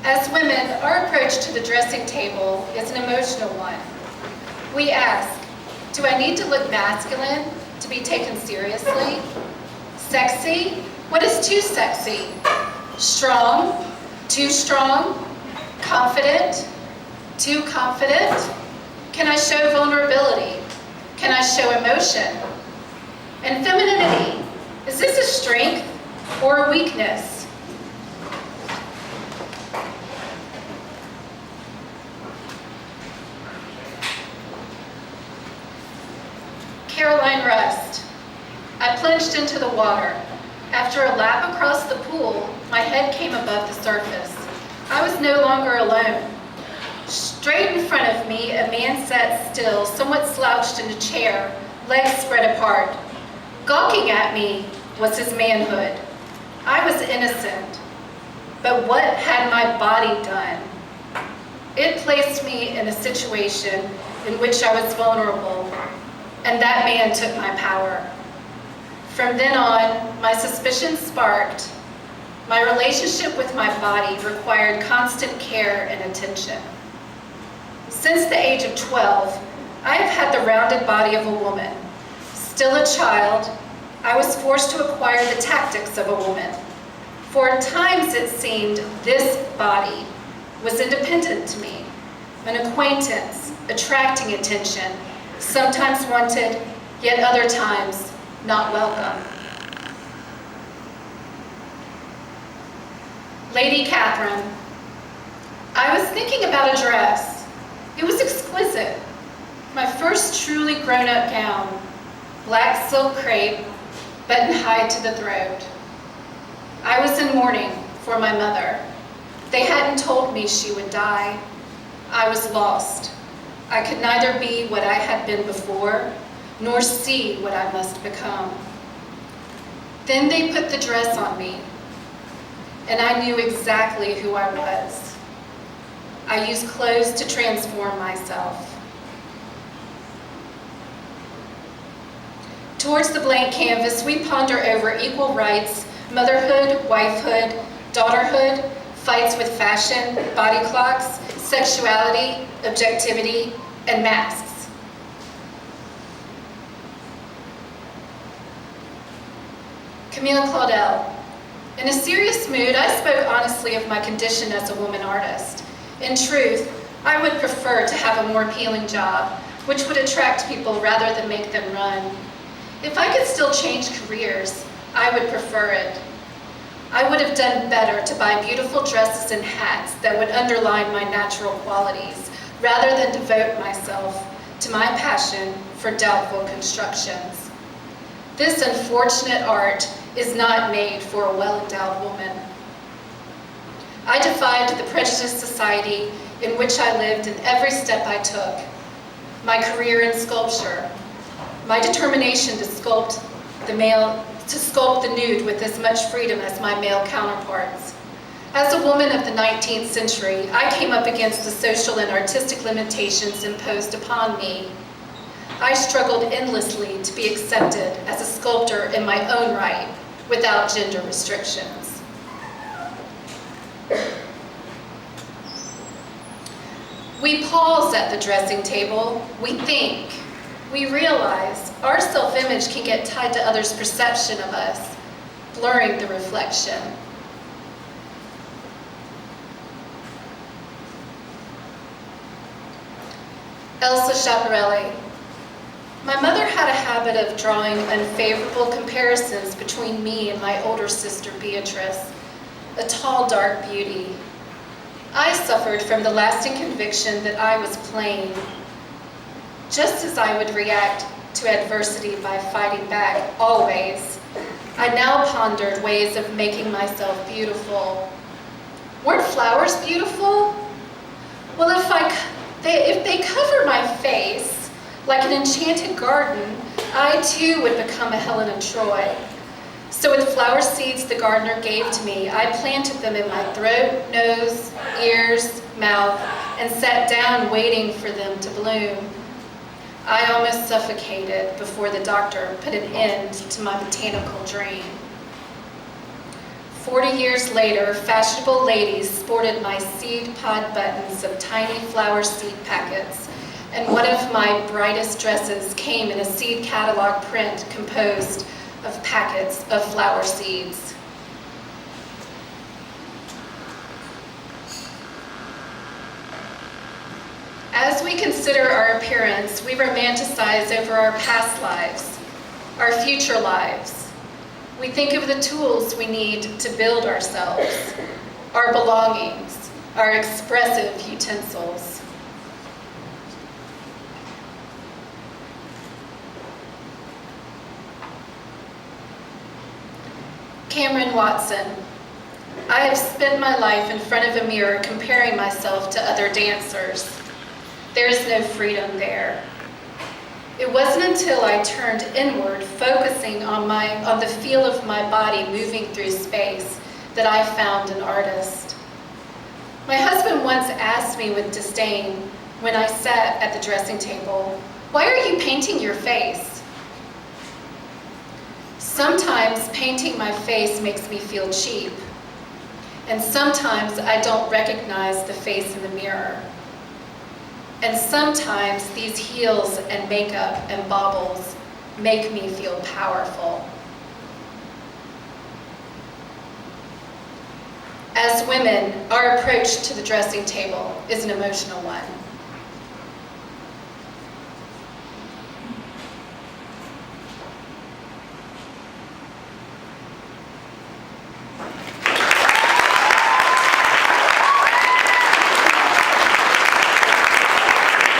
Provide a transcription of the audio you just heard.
As women, our approach to the dressing table is an emotional one. We ask, do I need to look masculine to be taken seriously? Sexy? What is too sexy? Strong? Too strong? Confident? Too confident? Can I show vulnerability? Can I show emotion? And femininity, is this a strength or a weakness? Caroline Rust. I plunged into the water. After a lap across the pool, my head came above the surface. I was no longer alone. Straight in front of me, a man sat still, somewhat slouched in a chair, legs spread apart. Gawking at me was his manhood. I was innocent, but what had my body done? It placed me in a situation in which I was vulnerable, and that man took my power. From then on, my suspicions sparked. My relationship with my body required constant care and attention. Since the age of 12, I have had the rounded body of a woman. Still a child, I was forced to acquire the tactics of a woman. For at times it seemed this body was independent to me, an acquaintance, attracting attention, sometimes wanted, yet other times not welcome. Lady Catherine, I was thinking about a dress. It was exquisite. My first truly grown-up gown, black silk crepe, buttoned high to the throat. I was in mourning for my mother. They hadn't told me she would die. I was lost. I could neither be what I had been before, nor see what I must become. Then they put the dress on me, and I knew exactly who I was. I used clothes to transform myself. Towards the blank canvas, we ponder over equal rights, motherhood, wifehood, daughterhood, fights with fashion, body clocks, sexuality, objectivity, and masks. Camille Claudel. In a serious mood, I spoke honestly of my condition as a woman artist. In truth, I would prefer to have a more appealing job, which would attract people rather than make them run. If I could still change careers, I would prefer it. I would have done better to buy beautiful dresses and hats that would underline my natural qualities, rather than devote myself to my passion for doubtful constructions. This unfortunate art is not made for a well-endowed woman. I defied the prejudiced society in which I lived in every step I took. My career in sculpture, my determination to sculpt the nude with as much freedom as my male counterparts. As a woman of the 19th century, I came up against the social and artistic limitations imposed upon me. I struggled endlessly to be accepted as a sculptor in my own right, without gender restrictions. We pause at the dressing table, we think, we realize our self-image can get tied to others' perception of us, blurring the reflection. Elsa Schiaparelli. My mother had a habit of drawing unfavorable comparisons between me and my older sister Beatrice, a tall, dark beauty. I suffered from the lasting conviction that I was plain. Just as I would react to adversity by fighting back, always, I now pondered ways of making myself beautiful. Weren't flowers beautiful? Well, if they cover my face like an enchanted garden, I too would become a Helen of Troy. So with flower seeds the gardener gave to me, I planted them in my throat, nose, ears, mouth, and sat down waiting for them to bloom. I almost suffocated before the doctor put an end to my botanical dream. 40 years later, fashionable ladies sported my seed pod buttons of tiny flower seed packets, and one of my brightest dresses came in a seed catalog print composed of packets of flower seeds. As we consider our appearance, we romanticize over our past lives, our future lives. We think of the tools we need to build ourselves, our belongings, our expressive utensils. Cameron Watson. I have spent my life in front of a mirror comparing myself to other dancers. There is no freedom there. It wasn't until I turned inward, focusing on the feel of my body moving through space, that I found an artist. My husband once asked me with disdain, when I sat at the dressing table, "Why are you painting your face?" Sometimes painting my face makes me feel cheap, and sometimes I don't recognize the face in the mirror. And sometimes these heels and makeup and baubles make me feel powerful. As women, our approach to the dressing table is an emotional one.